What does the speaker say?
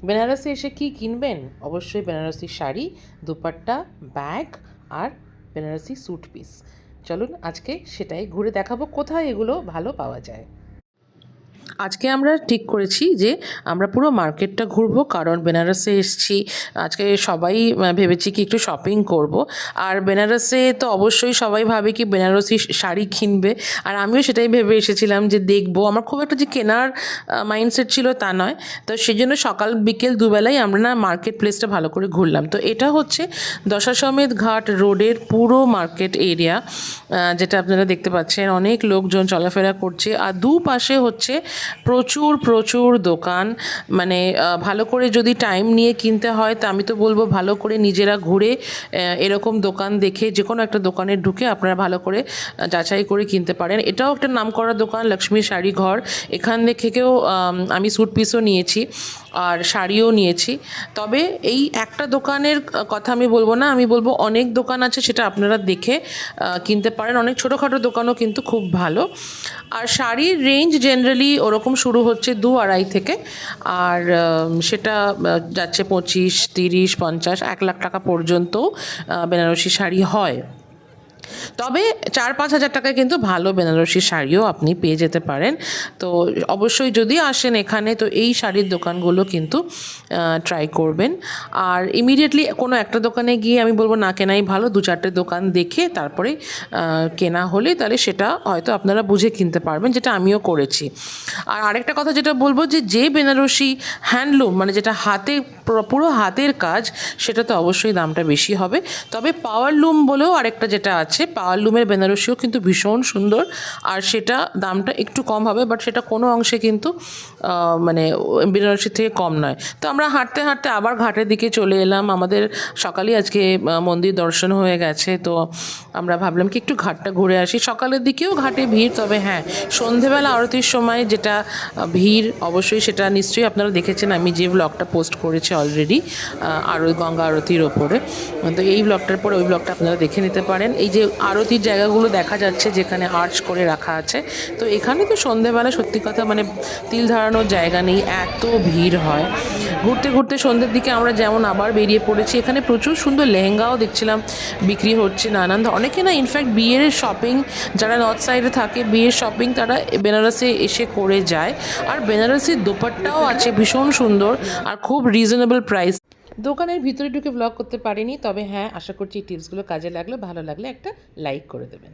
বেনারসে এসে কি কিনবেন? অবশ্যই বেনারসি শাড়ি, দুপাট্টা, ব্যাগ আর বেনারসি স্যুট পিস। চলুন আজকে সেটাই ঘুরে দেখাবো কোথায় এগুলো ভালো পাওয়া যায়। আজকে আমরা ঠিক করেছি যে আমরা পুরো মার্কেটটা ঘুরবো, কারণ বেনারসে এসেছি। আজকে সবাই ভেবেছি কি একটু শপিং করব। আর বেনারসে তো অবশ্যই সবাই ভাবে কি বেনারসি শাড়ি কিনবে, আর আমিও সেটাই ভেবে এসেছিলাম যে দেখবো। আমার খুব একটা যে কেনার মাইন্ডসেট ছিল তা নয়, তো সেই জন্য সকাল বিকেল দুবেলাই আমরা না মার্কেট প্লেসটা ভালো করে ঘুরলাম। তো এটা হচ্ছে দশাশ্বমেধ ঘাট রোডের পুরো মার্কেট এরিয়া, যেটা আপনারা দেখতে পাচ্ছেন। অনেক লোকজন চলাফেরা করছে আর দুপাশে হচ্ছে প্রচুর প্রচুর দোকান। মানে ভালো করে যদি টাইম নিয়ে কিনতে হয় তা আমি তো বলবো ভালো করে নিজেরা ঘুরে এরকম দোকান দেখে যে কোনো একটা দোকানে ঢুকে আপনারা ভালো করে যাচাই করে কিনতে পারেন। এটাও একটা নামকরা দোকান, লক্ষ্মী শাড়ি ঘর। এখান থেকেও আমি স্যুট পিসও নিয়েছি আর শাড়িও নিয়েছি। তবে এই একটা দোকানের কথা আমি বলবো না, আমি বলবো অনেক দোকান আছে, সেটা আপনারা দেখে কিনতে পারেন। অনেক ছোটোখাটো দোকানও কিন্তু খুব ভালো। আর শাড়ির রেঞ্জ জেনারেলি ওরকম শুরু হচ্ছে 2-2.5 থেকে, আর সেটা যাচ্ছে 25, 30, 50, 1 লাখ টাকা পর্যন্ত বেনারসি শাড়ি হয়। তবে 4-5 হাজার টাকায় কিন্তু ভালো বেনারসি শাড়িও আপনি পেয়ে যেতে পারেন। তো অবশ্যই যদি আসেন এখানে তো এই শাড়ির দোকানগুলো কিন্তু ট্রাই করবেন। আর ইমিডিয়েটলি কোনো একটা দোকানে গিয়ে আমি বলবো না কেনাই ভালো, 2-4টে দোকান দেখে তারপরে কেনা হলে তাহলে সেটা হয়তো আপনারা বুঝে কিনতে পারবেন, যেটা আমিও করেছি। আর আরেকটা কথা যেটা বলবো যে বেনারসি হ্যান্ডলুম, মানে যেটা হাতে পুরো হাতের কাজ, সেটা তো অবশ্যই দামটা বেশি হবে। তবে পাওয়ার লুম বলেও আরেকটা যেটা আছে, পাওয়ার লুমের বেনারসিও কিন্তু ভীষণ সুন্দর, আর সেটা দামটা একটু কম হবে, বাট সেটা কোনো অংশে কিন্তু মানে বেনারসির থেকে কম নয়। তো আমরা হাঁটতে হাঁটতে আবার ঘাটের দিকে চলে এলাম। আমাদের সকালেই আজকে মন্দির দর্শন হয়ে গেছে, তো আমরা ভাবলাম কি একটু ঘাটটা ঘুরে আসি। সকালের দিকেও ঘাটে ভিড়, তবে হ্যাঁ সন্ধেবেলা আরতির সময় যেটা ভিড়, অবশ্যই সেটা নিশ্চয়ই আপনারা দেখেছেন, আমি যে ব্লগটা পোস্ট করেছি অলরেডি আর ওই গঙ্গা আরতির ওপরে। তো এই ব্লগটার পরে ওই ব্লগটা আপনারা দেখে নিতে পারেন। এই যে আরতির জায়গাগুলো দেখা যাচ্ছে যেখানে আর্চ করে রাখা আছে, তো এখানে তো সন্ধেবেলা সত্যি কথা মানে তিল ধারানোর জায়গা নেই, এত ভিড় হয়। ঘুরতে ঘুরতে সন্ধ্যের দিকে আমরা যেমন আবার বেরিয়ে পড়েছি। এখানে প্রচুর সুন্দর লেহেঙ্গাও দেখছিলাম বিক্রি হচ্ছে নানান। অনেকে না ইনফ্যাক্ট বিয়ের শপিং, যারা নর্থ সাইডে থাকে বিয়ের শপিং তারা বেনারসে এসে করে যায়। আর বেনারসির দোপাট্টাও আছে ভীষণ সুন্দর আর খুব রিজনেবল প্রাইস। দোকানের ভিতরে ঢুকে ব্লগ করতে পারিনি, তবে হ্যাঁ আশা করছি এই টিপসগুলো কাজে লাগলো। ভালো লাগলে একটা লাইক করে দেবেন।